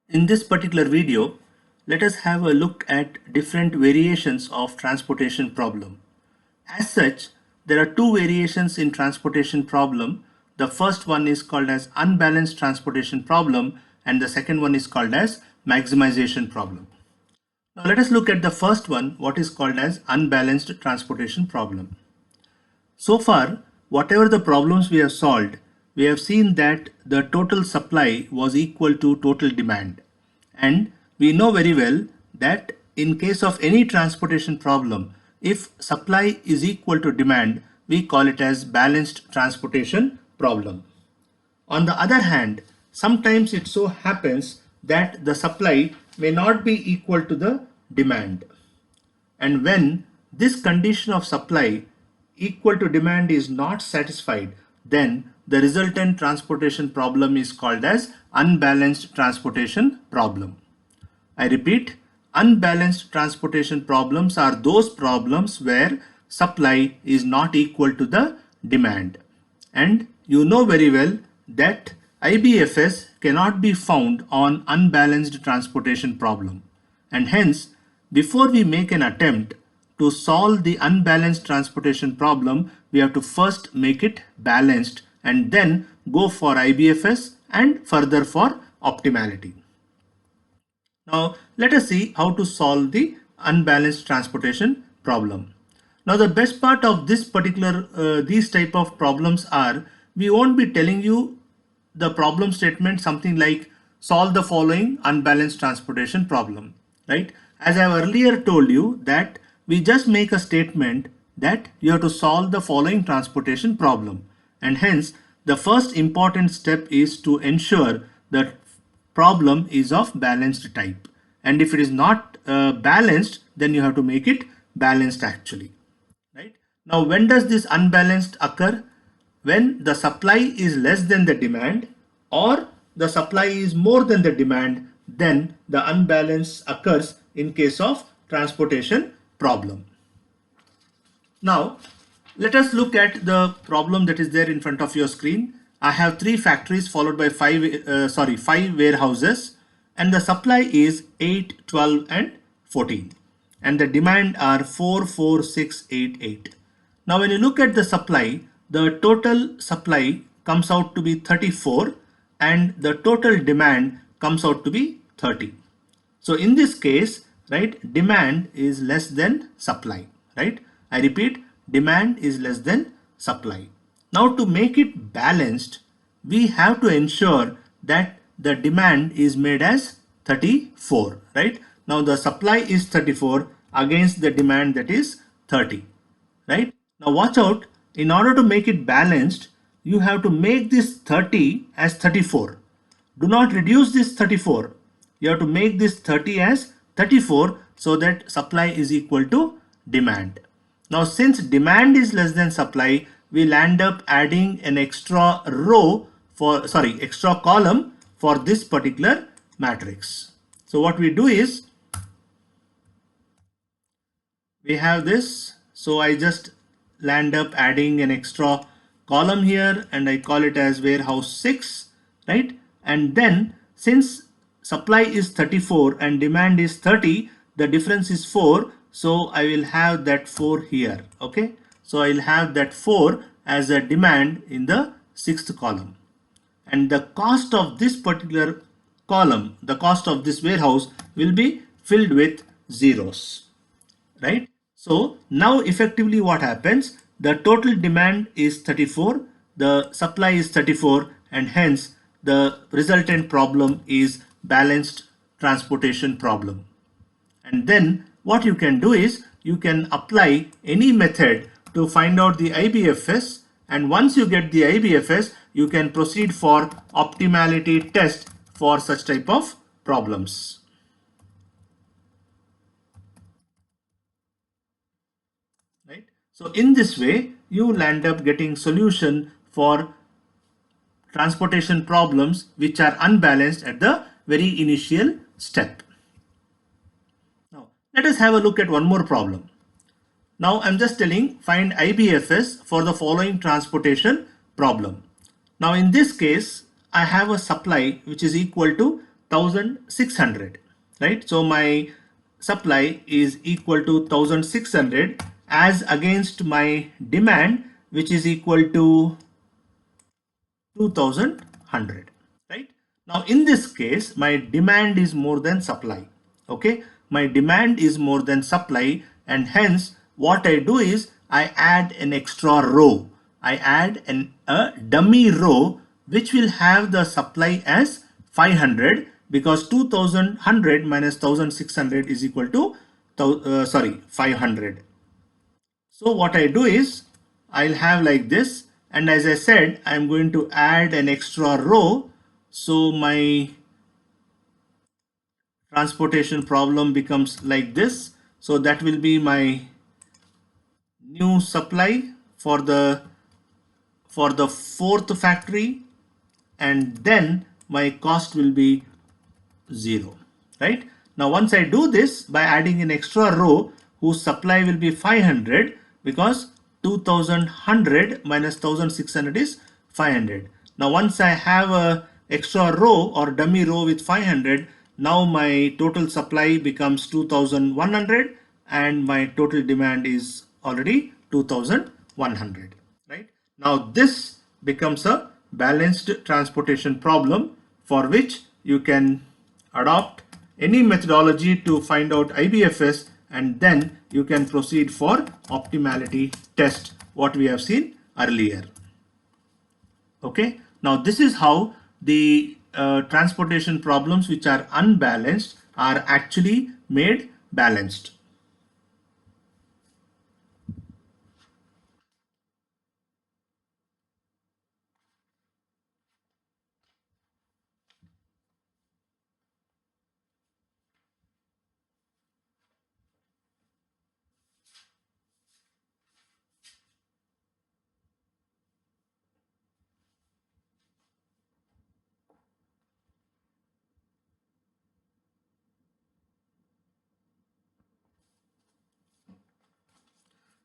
In this particular video, let us have a look at different variations of transportation problem. As such, there are two variations in transportation problem. The first one is called as unbalanced transportation problem and the second one is called as maximization problem. Now let us look at the first one, what is called as unbalanced transportation problem. So far, whatever the problems we have solved, we have seen that the total supply was equal to total demand. And we know very well that in case of any transportation problem, if supply is equal to demand, we call it as balanced transportation problem. On the other hand, sometimes it so happens that the supply may not be equal to the demand. And when this condition of supply equal to demand is not satisfied, then the resultant transportation problem is called as unbalanced transportation problem. I repeat, unbalanced transportation problems are those problems where supply is not equal to the demand. And you know very well that IBFS cannot be found on unbalanced transportation problem. And hence, before we make an attempt to solve the unbalanced transportation problem, we have to first make it balanced and then go for IBFS and further for optimality. Now let us see how to solve the unbalanced transportation problem. Now the best part of this particular these type of problems are we won't be telling you the problem statement something like solve the following unbalanced transportation problem, right? As I have earlier told you that we just make a statement that you have to solve the following transportation problem, and hence the first important step is to ensure that problem is of balanced type, and if it is not balanced, then you have to make it balanced actually, right? Now when does this unbalanced occur? When the supply is less than the demand or the supply is more than the demand, then the unbalance occurs in case of transportation problem. Now let us look at the problem that is there in front of your screen. I have 3 factories followed by 5 warehouses, and the supply is 8, 12 and 14, and the demand are 4, 4, 6, 8, 8. Now when you look at the supply, the total supply comes out to be 34 and the total demand comes out to be 30. So in this case, right, demand is less than supply, right? I repeat, demand is less than supply. Now to make it balanced, we have to ensure that the demand is made as 34, right? Now the supply is 34 against the demand that is 30, right? Now watch out, in order to make it balanced, you have to make this 30 as 34. Do not reduce this 34. You have to make this 30 as 34 so that supply is equal to demand. Now since demand is less than supply, we'll end up adding an extra extra column for this particular matrix. So what we do is, we have this, so I just land up adding an extra column here and I call it as warehouse 6, right? And then since supply is 34 and demand is 30, the difference is 4, so I will have that 4 here, okay? So I'll have that 4 as a demand in the 6th column, and the cost of this particular column, the cost of this warehouse will be filled with zeros, right? So now effectively what happens, the total demand is 34, the supply is 34, and hence the resultant problem is balanced transportation problem. And then what you can do is you can apply any method to find out the IBFS, and once you get the IBFS, you can proceed for optimality test for such type of problems. Right? So in this way, you will end up getting solution for transportation problems which are unbalanced at the very initial step. Now let us have a look at one more problem. Now I'm just telling find IBFS for the following transportation problem. Now in this case, I have a supply which is equal to 1600, right? So my supply is equal to 1600 as against my demand, which is equal to 2100, right? Now in this case, my demand is more than supply. Okay, my demand is more than supply, and hence what I do is I add an extra row. I add a dummy row which will have the supply as 500, because 2100 minus 1600 is equal to 500. So what I do is I'll have like this, and as I said, I'm going to add an extra row. So my transportation problem becomes like this. So that will be my new supply for the fourth factory, and then my cost will be 0, right? Now once I do this by adding an extra row whose supply will be 500, because 2100 minus 1600 is 500. Now once I have a extra row or dummy row with 500, now my total supply becomes 2100 and my total demand is already 2100, right? Now this becomes a balanced transportation problem for which you can adopt any methodology to find out IBFS, and then you can proceed for optimality test, what we have seen earlier. Okay, now this is how the transportation problems which are unbalanced are actually made balanced.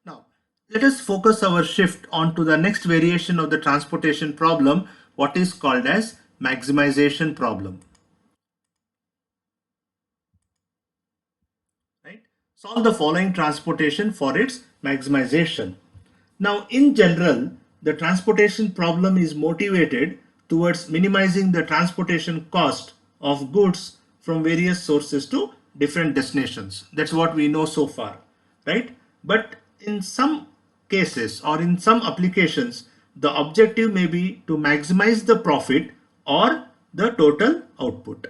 Now, let us focus our shift onto the next variation of the transportation problem, what is called as maximization problem. Right? Solve the following transportation for its maximization. Now, in general, the transportation problem is motivated towards minimizing the transportation cost of goods from various sources to different destinations. That's what we know so far, right? But in some cases or in some applications, the objective may be to maximize the profit or the total output.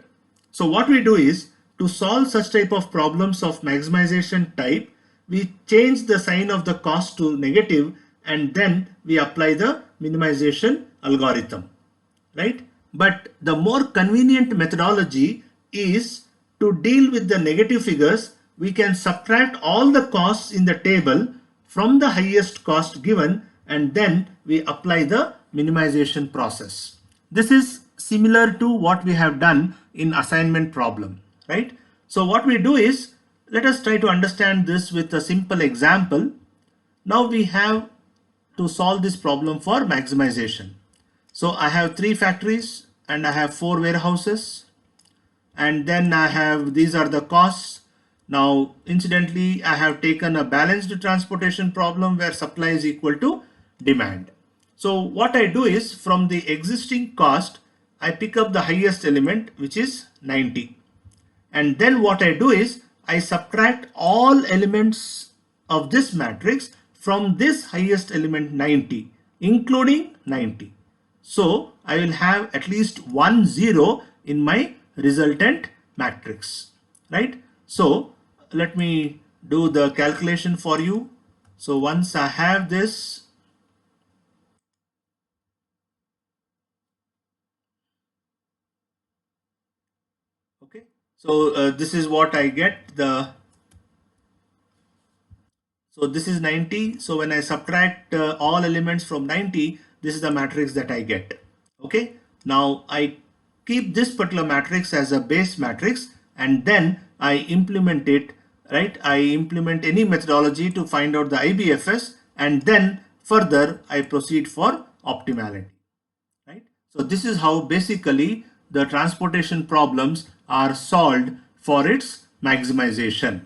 So what we do is, to solve such type of problems of maximization type, we change the sign of the cost to negative, and then we apply the minimization algorithm, right? But the more convenient methodology is to deal with the negative figures. We can subtract all the costs in the table from the highest cost given, and then we apply the minimization process. This is similar to what we have done in assignment problem, right? So what we do is, let us try to understand this with a simple example. Now we have to solve this problem for maximization. So I have 3 factories and I have 4 warehouses, and then I have, these are the costs. Now incidentally, I have taken a balanced transportation problem where supply is equal to demand. So what I do is, from the existing cost, I pick up the highest element, which is 90. And then what I do is, I subtract all elements of this matrix from this highest element 90, including 90. So I will have at least 1 0 in my resultant matrix, right? So let me do the calculation for you. So once I have this, okay, so this is what I get. So this is 90. So when I subtract all elements from 90, this is the matrix that I get. Okay. Now I keep this particular matrix as a base matrix, and then I implement it, right? I implement any methodology to find out the IBFS, and then further I proceed for optimality, right? So this is how basically the transportation problems are solved for its maximization.